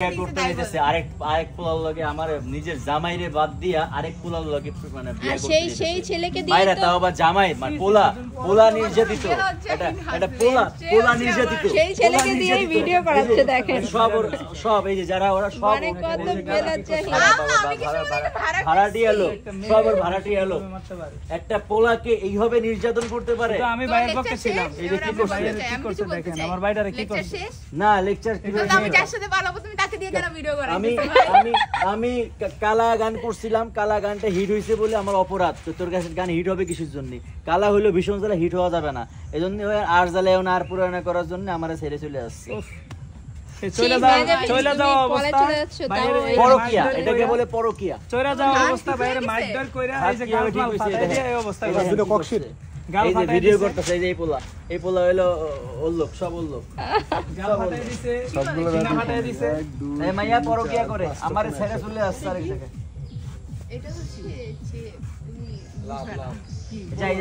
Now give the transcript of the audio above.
করতে যাইতেছে আরেক পোলার লগে আমার নিজের জামাইরে বাদ দিয়া আরেক পোলার লগে মানে বিয়ে করতে সেই ছেলেকে দিয়ে বাইরে তাও আবার জামাই মানে পোলা নির্যাতিত এটা পোলা নির্যাতিত সেই ছেলেকে দিয়ে ভিডিও করাচ্ছে দেখেন সব এই যে যারা ওরা সব মানে কত বেলাচ্ছা ভাড়াটিয়া লোক সব ভাড়াটিয়া লোক একটা পোলাকে এইভাবে নির্যাতন করতে পারে আমি বাইরের পক্ষে ছিলাম। এই যে কি করছে দেখেন আমার বাইরে কি করছে না লেকচার কি আমি যার সাথে পালাবো তুমি তাকে দিয়ে কেন ভিডিও করাই আমি কালা গান করছিলাম, কালা গানটা হিট হয়েছে বলে আমার অপরাধ। তোর কাছে গান হিট হবে কিছুর জন্য? কালা হইলো ভীষণ জ্বালা, হিট হওয়া যাবে না, এই জন্য আর জ্বালায় আর পুরানা করার জন্য আমার ছেড়ে চলে আসছে। চলে যাওয়া অবস্থা পরকিয়া, এটাকে বলে পরকিয়া। চলে যাওয়া অবস্থা বাইরে মাইরধর কইরা এই যে গাল ফাটাই এই অবস্থা ভিডিও কক্সির এই যে ভিডিও করতেছে এই যে এই পোলা হলো ওর লোক, সব ওর লোক, গাল ফাটাই দিছে সবগুলো গাল ফাটাই দিছে। এই মাইয়া পরকিয়া করে আমারে ছেড়ে চলে আসছে আরেক জায়গায়। এটা হচ্ছে যাই